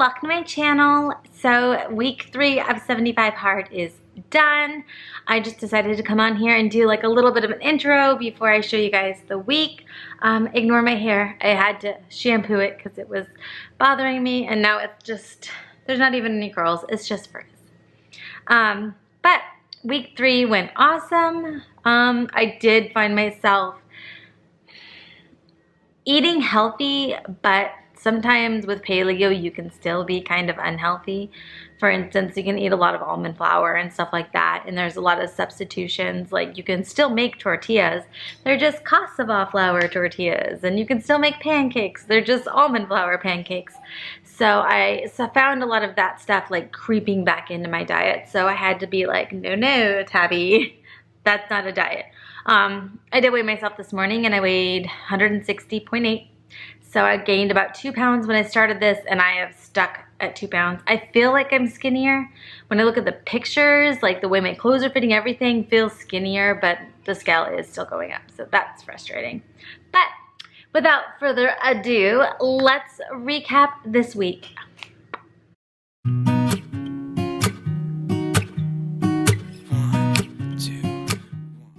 welcome to my channel. So week 3 of 75 Hard is done. I just decided to come on here and do like a little bit of an intro before I show you guys the week. Ignore my hair. I had to shampoo it because it was bothering me, and now it's just, there's not even any curls, it's just frizz. But week 3 went awesome. I did find myself eating healthy, but sometimes with paleo you can still be kind of unhealthy. For instance, you can eat a lot of almond flour and stuff like that, and there's a lot of substitutions. Like, you can still make tortillas, they're just cassava flour tortillas, and you can still make pancakes, they're just almond flour pancakes. So I found a lot of that stuff like creeping back into my diet, so I had to be like, no, Tabby, that's not a diet. I did weigh myself this morning and I weighed 160.8. So I gained about 2 pounds when I started this, and I have stuck at 2 pounds. I feel like I'm skinnier. When I look at the pictures, like the way my clothes are fitting, everything feels skinnier, but the scale is still going up. So that's frustrating. But without further ado, let's recap this week.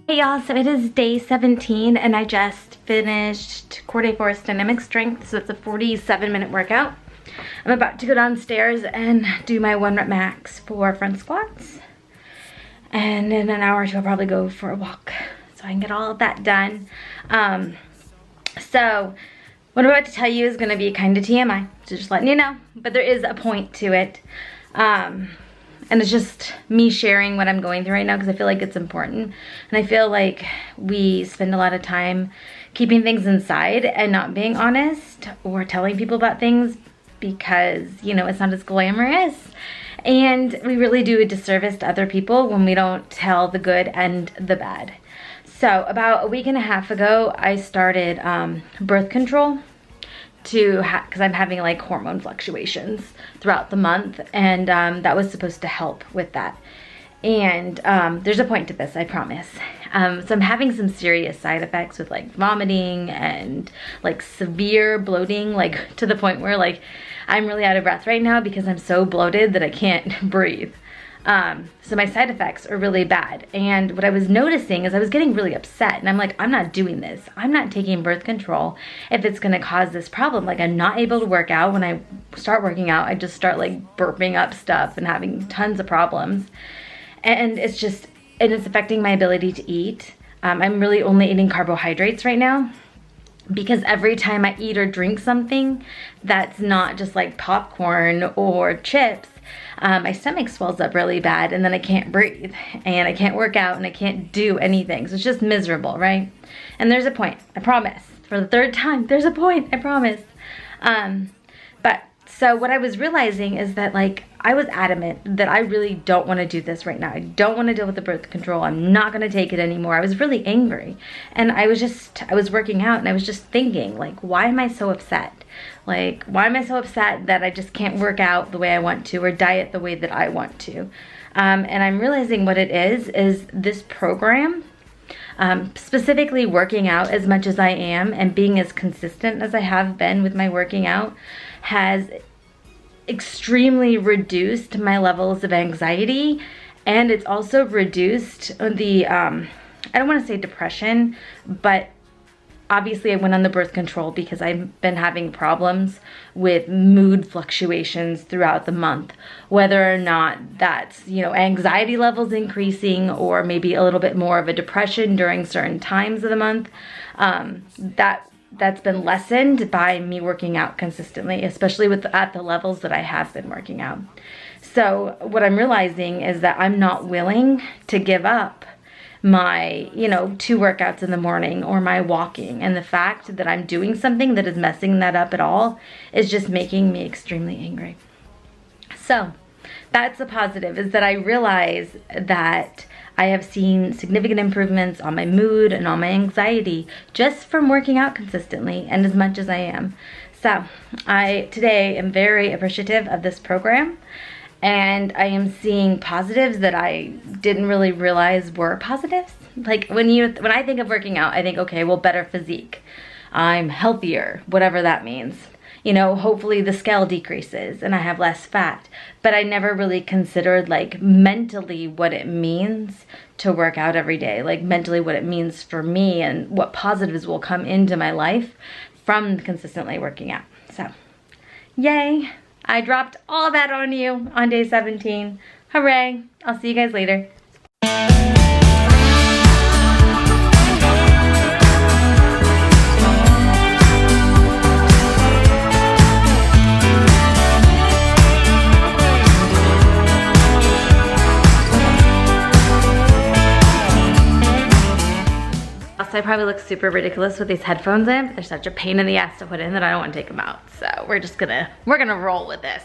Hey y'all, so it is day 17 and I just finished Core Day Force Dynamic Strength, so it's a 47-minute workout. I'm about to go downstairs and do my 1 rep max for front squats. And in an hour or two I'll probably go for a walk so I can get all of that done. So what I'm about to tell you is going to be kind of TMI, so just letting you know, but there is a point to it. And it's just me sharing what I'm going through right now because I feel like it's important. And I feel like we spend a lot of time keeping things inside and not being honest or telling people about things because, you know, it's not as glamorous. And we really do a disservice to other people when we don't tell the good and the bad. So about a week and a half ago, I started birth control because I'm having like hormone fluctuations throughout the month, and that was supposed to help with that. And there's a point to this, I promise. So I'm having some serious side effects with like vomiting and like severe bloating, like to the point where like I'm really out of breath right now because I'm so bloated that I can't breathe. So my side effects are really bad. And what I was noticing is I was getting really upset, and I'm like, I'm not doing this. I'm not taking birth control if it's going to cause this problem. Like, I'm not able to work out. When I start working out, I just start like burping up stuff and having tons of problems. And it's affecting my ability to eat. I'm really only eating carbohydrates right now, because every time I eat or drink something that's not just like popcorn or chips, my stomach swells up really bad, and then I can't breathe, and I can't work out, and I can't do anything. So it's just miserable, right? And there's a point, I promise. For the 3rd time, there's a point, I promise. So what I was realizing is that like I was adamant that I really don't want to do this right now. I don't want to deal with the birth control. I'm not going to take it anymore. I was really angry, and I was working out, and I was just thinking like, why am I so upset? Like, why am I so upset that I just can't work out the way I want to or diet the way that I want to? And I'm realizing what it is this program, specifically working out as much as I am and being as consistent as I have been with my working out, has extremely reduced my levels of anxiety, and it's also reduced the I don't want to say depression, but obviously I went on the birth control because I've been having problems with mood fluctuations throughout the month, whether or not that's, you know, anxiety levels increasing or maybe a little bit more of a depression during certain times of the month. That's been lessened by me working out consistently, especially at the levels that I have been working out. So what I'm realizing is that I'm not willing to give up my, 2 workouts in the morning or my walking, and the fact that I'm doing something that is messing that up at all is just making me extremely angry. So that's the positive, is that I realize that I have seen significant improvements on my mood and on my anxiety just from working out consistently and as much as I am. So I today am very appreciative of this program, and I am seeing positives that I didn't really realize were positives. Like when I think of working out, I think, okay, well, better physique, I'm healthier, whatever that means. you know, hopefully the scale decreases and I have less fat. But I never really considered like mentally what it means to work out every day, like mentally what it means for me and what positives will come into my life from consistently working out. So, yay. I dropped all that on you on day 17. Hooray. I'll see you guys later. I probably look super ridiculous with these headphones in, but they're such a pain in the ass to put in that I don't want to take them out. So we're gonna roll with this.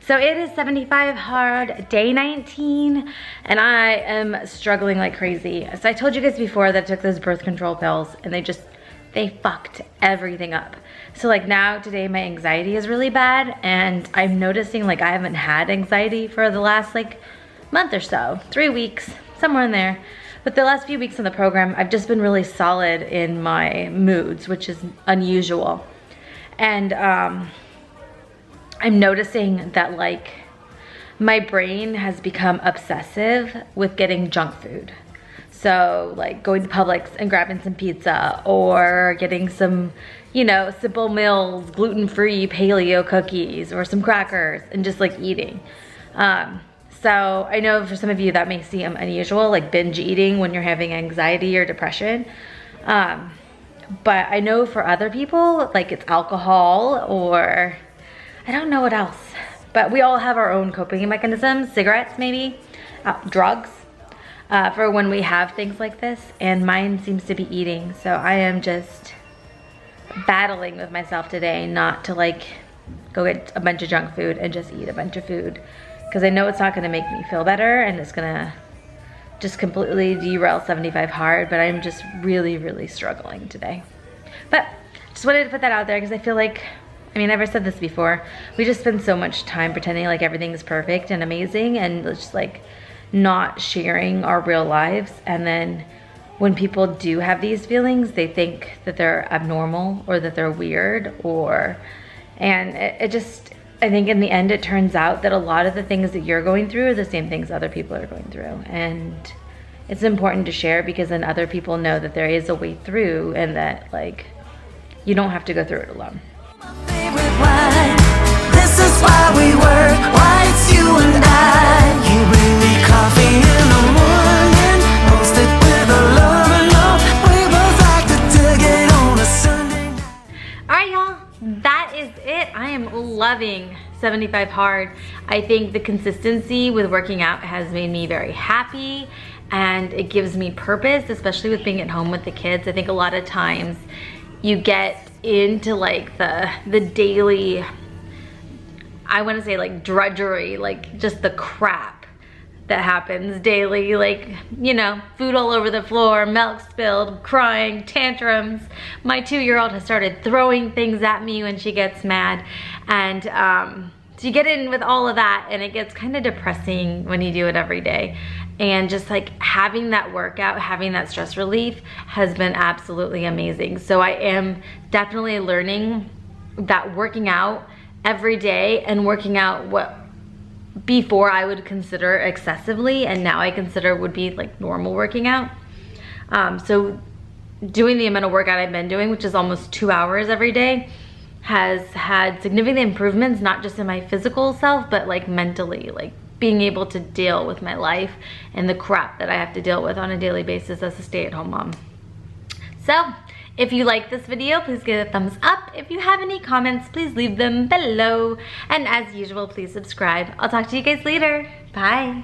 So it is 75 hard, day 19, and I am struggling like crazy. So I told you guys before that I took those birth control pills and they fucked everything up. So like now today my anxiety is really bad, and I'm noticing like I haven't had anxiety for the last like month or so, 3 weeks, somewhere in there. But the last few weeks in the program, I've just been really solid in my moods, which is unusual. And I'm noticing that like my brain has become obsessive with getting junk food. So like going to Publix and grabbing some pizza, or getting some, you know, Simple Mills gluten-free paleo cookies or some crackers, and just like eating. So I know for some of you that may seem unusual, like binge eating when you're having anxiety or depression. But I know for other people, like it's alcohol, or I don't know what else. But we all have our own coping mechanisms, cigarettes maybe, drugs, for when we have things like this. And mine seems to be eating. So I am just battling with myself today not to like go get a bunch of junk food and just eat a bunch of food. Because I know it's not going to make me feel better, and it's going to just completely derail 75 hard, but I'm just really, really struggling today. But just wanted to put that out there because I feel like, I mean, I've never said this before, we just spend so much time pretending like everything's perfect and amazing, and just like not sharing our real lives. And then when people do have these feelings, they think that they're abnormal or that they're weird, and it just, I think in the end, it turns out that a lot of the things that you're going through are the same things other people are going through. And it's important to share, because then other people know that there is a way through, and that like, you don't have to go through it alone. This is why we work, why it's you and I. You bring me coffee in the morning, roast it with a love and love. We both like to dig it on a Sunday night. All right, y'all. That is it. I am loving 75 hard. I think the consistency with working out has made me very happy, and it gives me purpose, especially with being at home with the kids. I think a lot of times you get into like the daily, I want to say like drudgery, like just the crap that happens daily, like, you know, food all over the floor, milk spilled, crying, tantrums. My 2-year-old has started throwing things at me when she gets mad. And so you get in with all of that, and it gets kind of depressing when you do it every day. And just like having that workout, having that stress relief has been absolutely amazing. So I am definitely learning that working out every day, and working out what before I would consider excessively, and now I consider would be like normal working out. So doing the amount of workout I've been doing, which is almost 2 hours every day, has had significant improvements, not just in my physical self, but like mentally, like being able to deal with my life and the crap that I have to deal with on a daily basis as a stay-at-home mom. So if you like this video, please give it a thumbs up. If you have any comments, please leave them below. And as usual, please subscribe. I'll talk to you guys later. Bye.